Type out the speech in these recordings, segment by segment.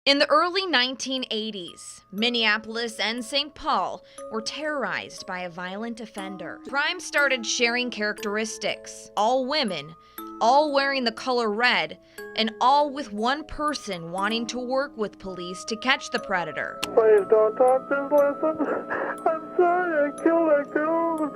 In the early 1980s, Minneapolis and St. Paul were terrorized by a violent offender. Crime started sharing characteristics: all women, all wearing the color red, and all with one person wanting to work with police to catch the predator. Please don't talk, just listen. I'm sorry I killed that girl.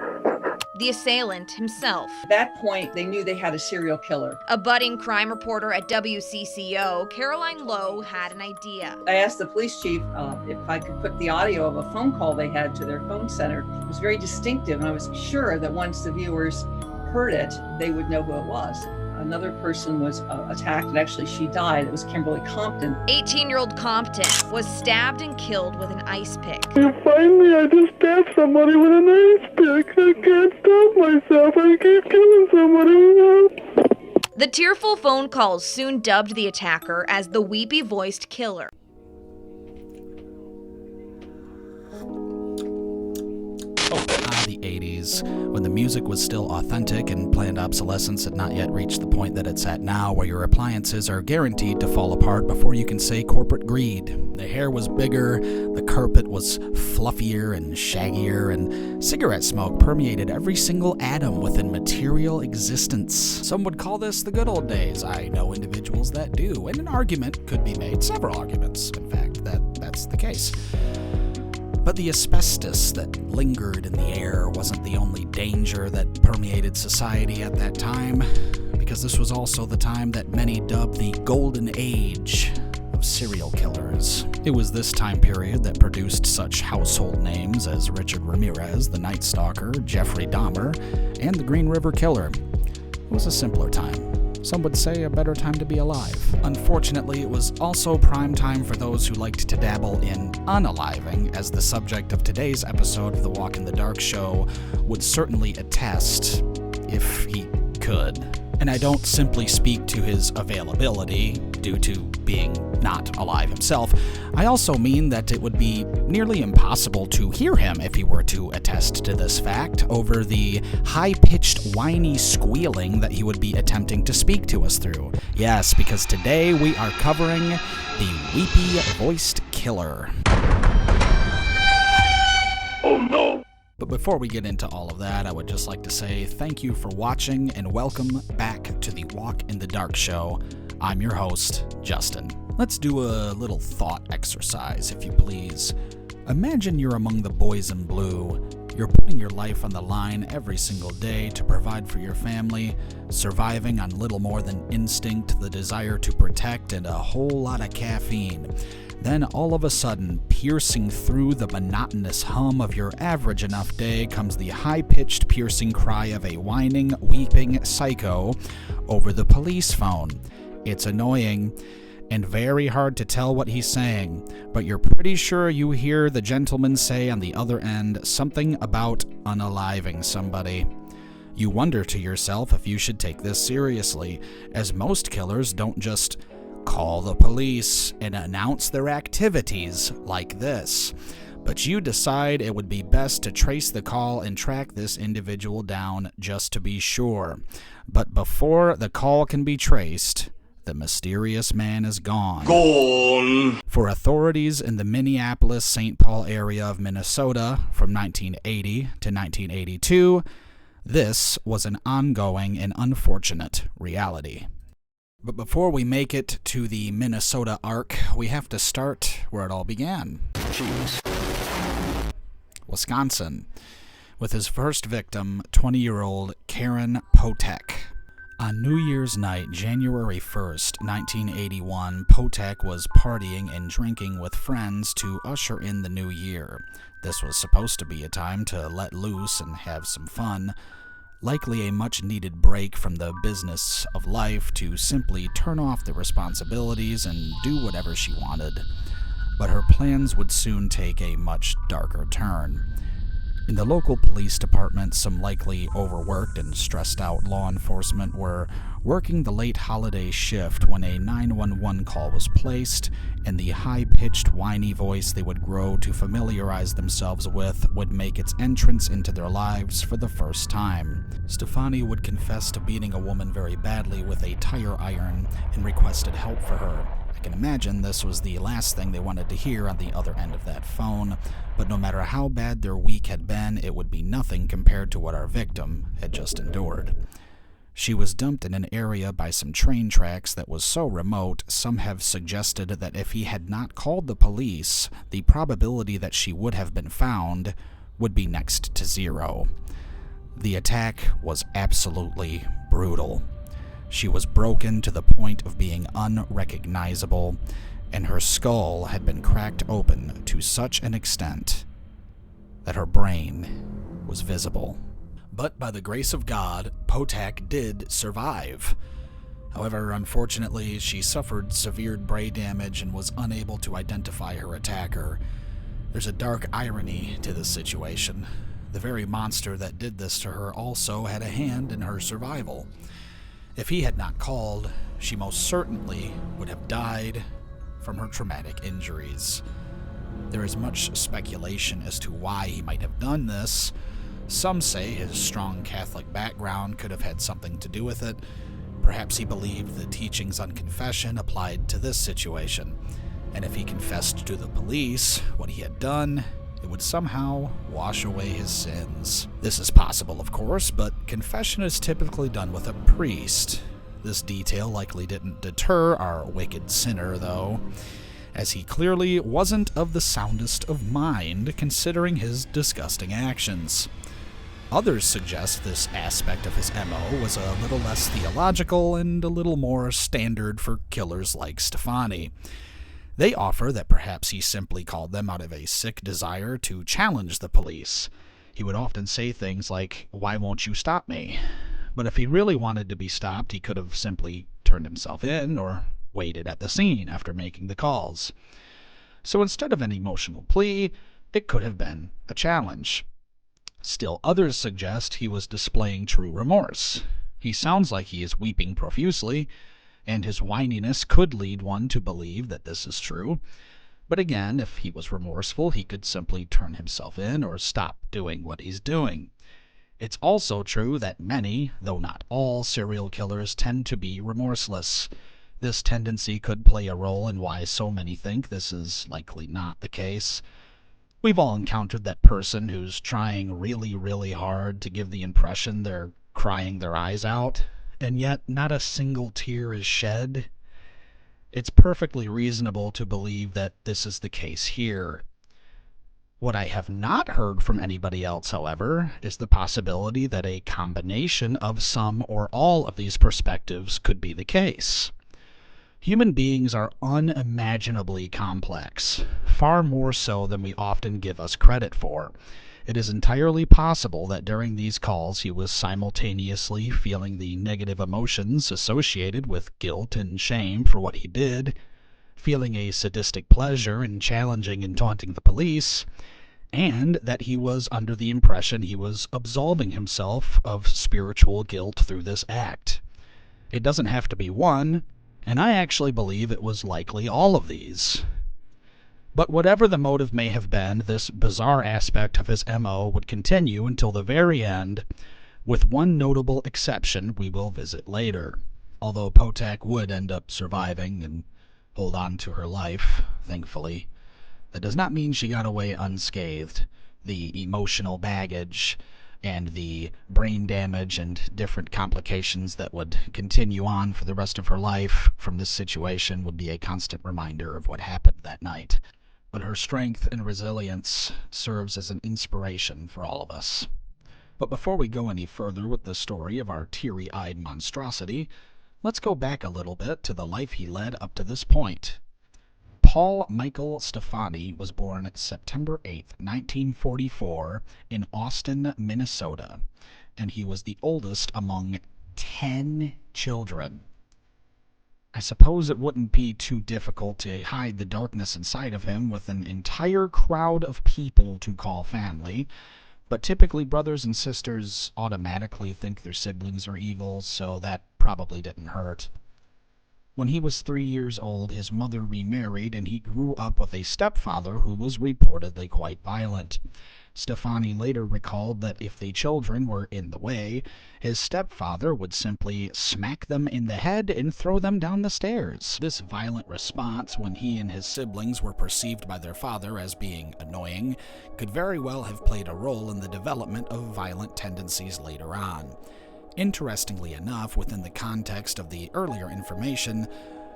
The assailant himself. At that point, they knew they had a serial killer. A budding crime reporter at WCCO, Caroline Lowe, had an idea. I asked the police chief if I could put the audio of a phone call they had to their phone center. It was very distinctive, and I was sure that once the viewers heard it, they would know who it was. Another person was attacked, and actually she died. It was Kimberly Compton. 18-year-old Compton was stabbed and killed with an ice pick. Finally, I just stabbed somebody with an ice pick. I can't stop myself. I keep killing somebody. The tearful phone calls soon dubbed the attacker as the Weepy-Voiced killer. The 80s, when the music was still authentic and planned obsolescence had not yet reached the point that it's at now, where your appliances are guaranteed to fall apart before you can say corporate greed. The hair was bigger, the carpet was fluffier and shaggier, and cigarette smoke permeated every single atom within material existence. Some would call this the good old days. I know individuals that do, and an argument could be made, several arguments, in fact, that's the case. But the asbestos that lingered in the air wasn't the only danger that permeated society at that time, because this was also the time that many dubbed the golden age of serial killers. It was this time period that produced such household names as Richard Ramirez, the Night Stalker, Jeffrey Dahmer, and the Green River Killer. It was a simpler time. Some would say a better time to be alive. Unfortunately, it was also prime time for those who liked to dabble in unaliving, as the subject of today's episode of the Walk in the Dark show would certainly attest, if he could. And I don't simply speak to his availability, due to being not alive himself. I also mean that it would be nearly impossible to hear him if he were to attest to this fact over the high-pitched, whiny squealing that he would be attempting to speak to us through. Yes, because today we are covering the Weepy-Voiced killer. Oh no! But before we get into all of that, I would just like to say thank you for watching and welcome back to the Walk in the Dark show. I'm your host, Justin. Let's do a little thought exercise, if you please. Imagine you're among the boys in blue. You're putting your life on the line every single day to provide for your family, surviving on little more than instinct, the desire to protect, and a whole lot of caffeine. Then all of a sudden, piercing through the monotonous hum of your average enough day comes the high-pitched piercing cry of a whining, weeping psycho over the police phone. It's annoying and very hard to tell what he's saying, but you're pretty sure you hear the gentleman say on the other end something about unaliving somebody. You wonder to yourself if you should take this seriously, as most killers don't just call the police and announce their activities like this. But you decide it would be best to trace the call and track this individual down just to be sure. But before the call can be traced, the mysterious man is gone. Gone! For authorities in the Minneapolis-St. Paul area of Minnesota from 1980 to 1982, this was an ongoing and unfortunate reality. But before we make it to the Minnesota arc, we have to start where it all began. Wisconsin, with his first victim, 20-year-old Karen Potek. On New Year's night, January 1st, 1981, Potek was partying and drinking with friends to usher in the new year. This was supposed to be a time to let loose and have some fun. Likely a much-needed break from the business of life to simply turn off the responsibilities and do whatever she wanted. But her plans would soon take a much darker turn. In the local police department, some likely overworked and stressed out law enforcement were working the late holiday shift when a 911 call was placed, and the high-pitched, whiny voice they would grow to familiarize themselves with would make its entrance into their lives for the first time. Stephani would confess to beating a woman very badly with a tire iron and requested help for her. I can imagine this was the last thing they wanted to hear on the other end of that phone, but no matter how bad their week had been, it would be nothing compared to what our victim had just endured. She was dumped in an area by some train tracks that was so remote, some have suggested that if he had not called the police, the probability that she would have been found would be next to zero. The attack was absolutely brutal. She was broken to the point of being unrecognizable, and her skull had been cracked open to such an extent that her brain was visible. But by the grace of God, Potak did survive. However, unfortunately, she suffered severe brain damage and was unable to identify her attacker. There's a dark irony to this situation. The very monster that did this to her also had a hand in her survival. If he had not called, she most certainly would have died from her traumatic injuries. There is much speculation as to why he might have done this. Some say his strong Catholic background could have had something to do with it. Perhaps he believed the teachings on confession applied to this situation, and if he confessed to the police what he had done, it would somehow wash away his sins. This is possible, of course, but confession is typically done with a priest. This detail likely didn't deter our wicked sinner, though, as he clearly wasn't of the soundest of mind considering his disgusting actions. Others suggest this aspect of his MO was a little less theological and a little more standard for killers like Stephani. They offer that perhaps he simply called them out of a sick desire to challenge the police. He would often say things like, "Why won't you stop me?" But if he really wanted to be stopped, he could have simply turned himself in or waited at the scene after making the calls. So instead of an emotional plea, it could have been a challenge. Still, others suggest he was displaying true remorse. He sounds like he is weeping profusely, and his whininess could lead one to believe that this is true. But again, if he was remorseful, he could simply turn himself in or stop doing what he's doing. It's also true that many, though not all, serial killers tend to be remorseless. This tendency could play a role in why so many think this is likely not the case. We've all encountered that person who's trying really, really hard to give the impression they're crying their eyes out, and yet not a single tear is shed. It's perfectly reasonable to believe that this is the case here. What I have not heard from anybody else, however, is the possibility that a combination of some or all of these perspectives could be the case. Human beings are unimaginably complex, far more so than we often give us credit for. It is entirely possible that during these calls he was simultaneously feeling the negative emotions associated with guilt and shame for what he did, feeling a sadistic pleasure in challenging and taunting the police, and that he was under the impression he was absolving himself of spiritual guilt through this act. It doesn't have to be one, and I actually believe it was likely all of these. But whatever the motive may have been, this bizarre aspect of his MO would continue until the very end, with one notable exception we will visit later. Although Potak would end up surviving and hold on to her life, thankfully, that does not mean she got away unscathed. The emotional baggage and the brain damage and different complications that would continue on for the rest of her life from this situation would be a constant reminder of what happened that night. But her strength and resilience serves as an inspiration for all of us. But before we go any further with the story of our teary-eyed monstrosity, let's go back a little bit to the life he led up to this point. Paul Michael Stephani was born September 8, 1944, in Austin, Minnesota, and he was the oldest among 10 children. I suppose it wouldn't be too difficult to hide the darkness inside of him with an entire crowd of people to call family, but typically brothers and sisters automatically think their siblings are evil, so that probably didn't hurt. When he was 3 years old, his mother remarried, and he grew up with a stepfather who was reportedly quite violent. Stephani later recalled that if the children were in the way, his stepfather would simply smack them in the head and throw them down the stairs. This violent response, when he and his siblings were perceived by their father as being annoying, could very well have played a role in the development of violent tendencies later on. Interestingly enough, within the context of the earlier information,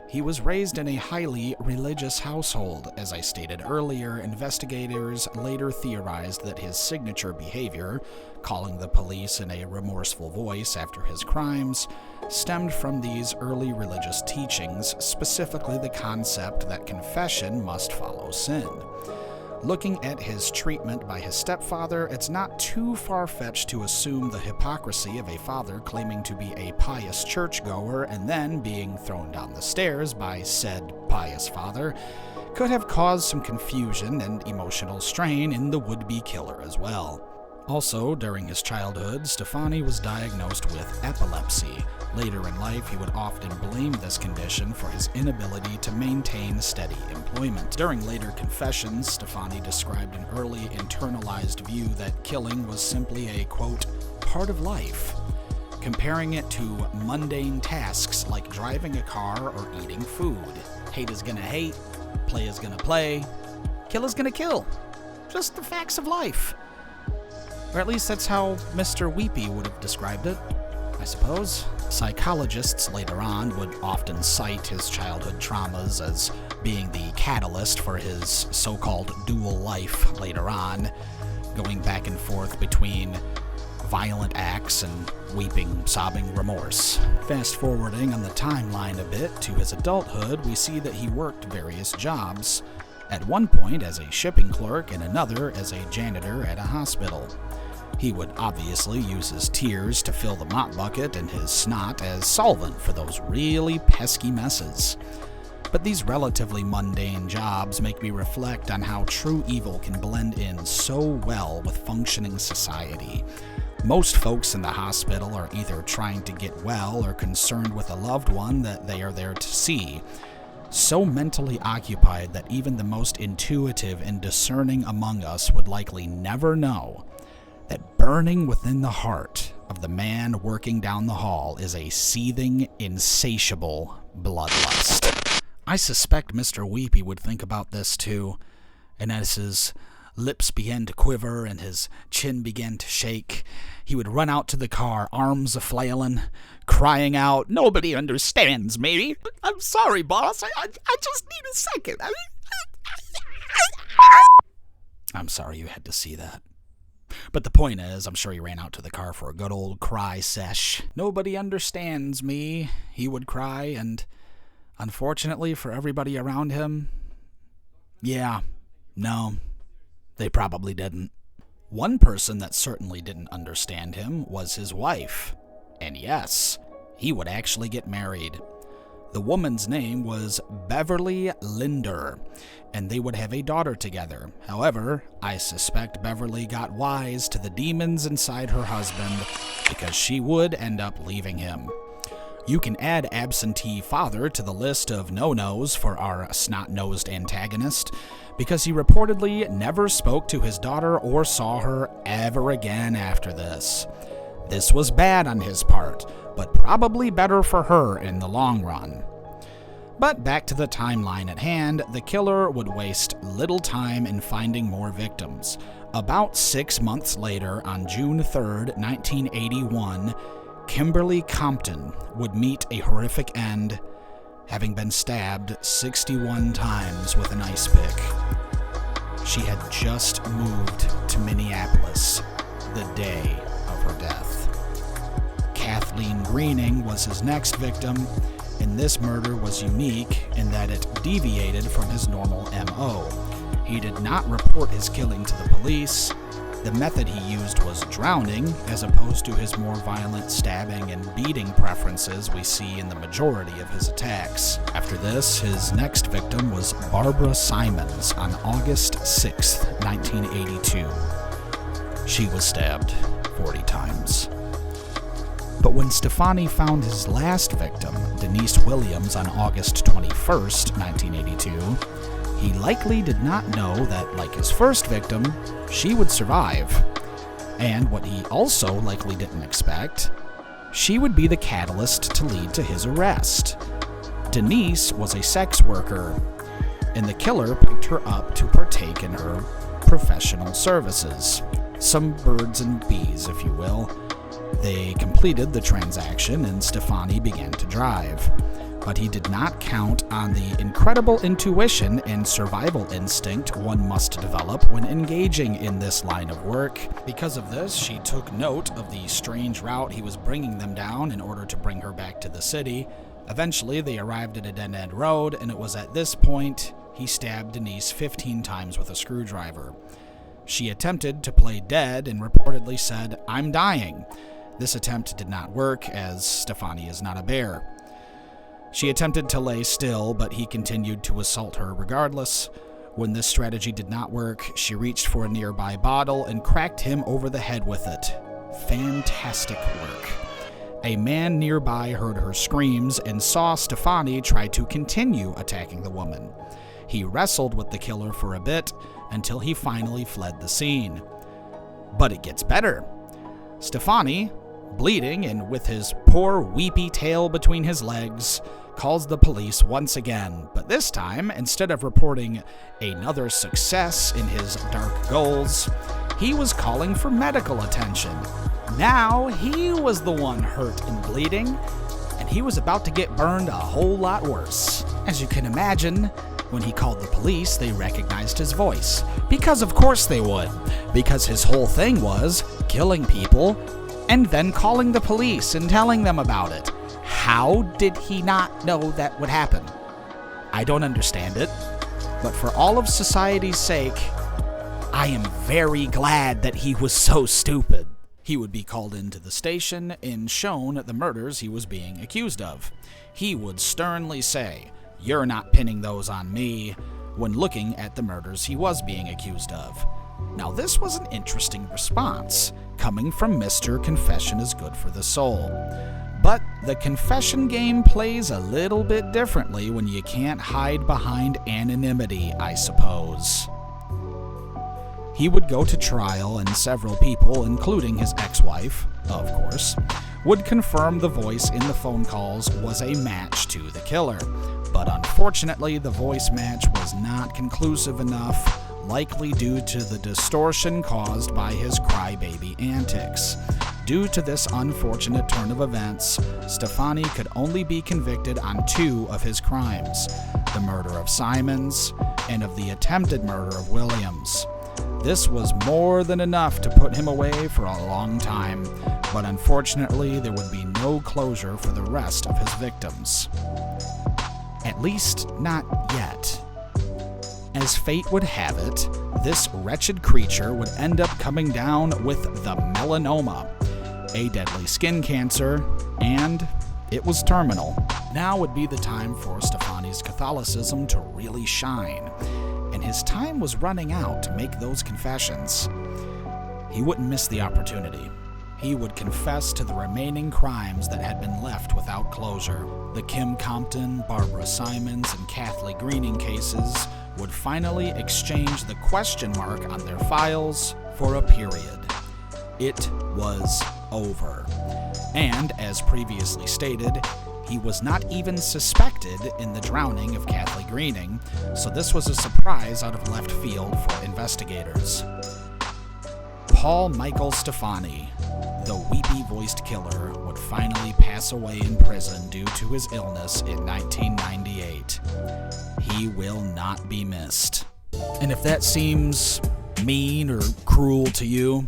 he was raised in a highly religious household. As I stated earlier, investigators later theorized that his signature behavior, calling the police in a remorseful voice after his crimes, stemmed from these early religious teachings, specifically the concept that confession must follow sin. Looking at his treatment by his stepfather, it's not too far-fetched to assume the hypocrisy of a father claiming to be a pious churchgoer and then being thrown down the stairs by said pious father could have caused some confusion and emotional strain in the would-be killer as well. Also, during his childhood, Stephani was diagnosed with epilepsy. Later in life, he would often blame this condition for his inability to maintain steady employment. During later confessions, Stephani described an early internalized view that killing was simply a, quote, part of life, comparing it to mundane tasks like driving a car or eating food. Hate is gonna hate, play is gonna play, kill is gonna kill. Just the facts of life. Or at least that's how Mr. Weepy would have described it, I suppose. Psychologists later on would often cite his childhood traumas as being the catalyst for his so-called dual life later on, going back and forth between violent acts and weeping, sobbing remorse. Fast forwarding on the timeline a bit to his adulthood, we see that he worked various jobs. At one point as a shipping clerk and another as a janitor at a hospital. He would obviously use his tears to fill the mop bucket and his snot as solvent for those really pesky messes. But these relatively mundane jobs make me reflect on how true evil can blend in so well with functioning society. Most folks in the hospital are either trying to get well or concerned with a loved one that they are there to see. So mentally occupied that even the most intuitive and discerning among us would likely never know that burning within the heart of the man working down the hall is a seething, insatiable bloodlust. I suspect Mr. Weepy would think about this too, and as his lips began to quiver and his chin began to shake, he would run out to the car, arms a-flailing, crying out, "Nobody understands me. I'm sorry, boss. I just need a second. I'm sorry you had to see that. But the point is, I'm sure he ran out to the car for a good old cry sesh. "Nobody understands me," he would cry, and unfortunately for everybody around him, they probably didn't. One person that certainly didn't understand him was his wife. And yes, he would actually get married. The woman's name was Beverly Linder, and they would have a daughter together. However, I suspect Beverly got wise to the demons inside her husband because she would end up leaving him. You can add absentee father to the list of no-nos for our snot-nosed antagonist, because he reportedly never spoke to his daughter or saw her ever again after this. This was bad on his part, but probably better for her in the long run. But back to the timeline at hand, the killer would waste little time in finding more victims. About 6 months later, on June 3rd, 1981, Kimberly Compton would meet a horrific end, having been stabbed 61 times with an ice pick. She had just moved to Minneapolis the day of her death. Kathleen Greening was his next victim, and this murder was unique in that it deviated from his normal MO. He did not report his killing to the police. The method he used was drowning, as opposed to his more violent stabbing and beating preferences we see in the majority of his attacks. After this, his next victim was Barbara Simons on August 6, 1982. She was stabbed 40 times. But when Stephani found his last victim, Denise Williams, on August 21st, 1982, he likely did not know that, like his first victim, she would survive. And what he also likely didn't expect, she would be the catalyst to lead to his arrest. Denise was a sex worker, and the killer picked her up to partake in her professional services. Some birds and bees, if you will. They completed the transaction, and Stephani began to drive. But he did not count on the incredible intuition and survival instinct one must develop when engaging in this line of work. Because of this, she took note of the strange route he was bringing them down in order to bring her back to the city. Eventually, they arrived at a dead-end road, and it was at this point he stabbed Denise 15 times with a screwdriver. She attempted to play dead and reportedly said, "I'm dying." This attempt did not work, as Stephani is not a bear. She attempted to lay still, but he continued to assault her regardless. When this strategy did not work, she reached for a nearby bottle and cracked him over the head with it. Fantastic work. A man nearby heard her screams and saw Stephani try to continue attacking the woman. He wrestled with the killer for a bit until he finally fled the scene. But it gets better. Stephani, bleeding and with his poor weepy tail between his legs, calls the police once again, but this time, instead of reporting another success in his dark goals, he was calling for medical attention. Now he was the one hurt and bleeding, and he was about to get burned a whole lot worse. As you can imagine, when he called the police, they recognized his voice. Because of course they would, because his whole thing was killing people and then calling the police and telling them about it. How did he not know that would happen? I don't understand it, but for all of society's sake, I am very glad that he was so stupid. He would be called into the station and shown the murders he was being accused of. He would sternly say, "You're not pinning those on me," when looking at the murders he was being accused of. Now this was an interesting response, coming from Mr. Confession is Good for the Soul. But the confession game plays a little bit differently when you can't hide behind anonymity, I suppose. He would go to trial, and several people, including his ex-wife, of course, would confirm the voice in the phone calls was a match to the killer. But unfortunately, the voice match was not conclusive enough, likely due to the distortion caused by his crybaby antics. Due to this unfortunate turn of events, Stephani could only be convicted on 2 of his crimes, the murder of Simons and of the attempted murder of Williams. This was more than enough to put him away for a long time, but unfortunately there would be no closure for the rest of his victims. At least not yet. As fate would have it, this wretched creature would end up coming down with the melanoma, a deadly skin cancer, and it was terminal. Now would be the time for Stephani's Catholicism to really shine, and his time was running out to make those confessions. He wouldn't miss the opportunity. He would confess to the remaining crimes that had been left without closure. The Kim Compton, Barbara Simons, and Kathleen Greening cases would finally exchange the question mark on their files for a period. It was over. And, as previously stated, he was not even suspected in the drowning of Kathleen Greening, so this was a surprise out of left field for investigators. Paul Michael Stephani, the Weepy-Voiced killer, would finally pass away in prison due to his illness in 1998. He will not be missed. And if that seems mean or cruel to you,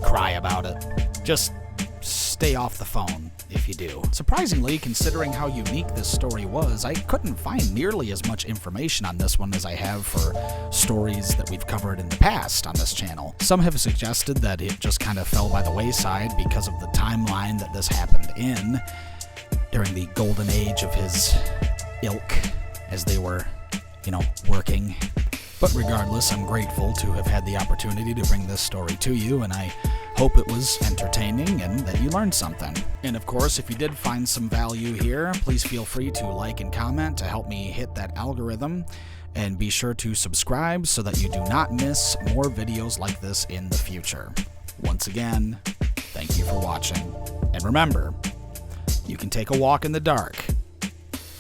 cry about it. Just stay off the phone if you do. Surprisingly, considering how unique this story was, I couldn't find nearly as much information on this one as I have for stories that we've covered in the past on this channel. Some have suggested that it just kind of fell by the wayside because of the timeline that this happened in, during the golden age of his ilk, as they were, working. But regardless, I'm grateful to have had the opportunity to bring this story to you, and I Hope it was entertaining and that you learned something. And of course, if you did find some value here, please feel free to like and comment to help me hit that algorithm. And be sure to subscribe so that you do not miss more videos like this in the future. Once again, thank you for watching. And remember, you can take a walk in the dark,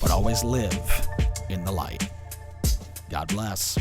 but always live in the light. God bless.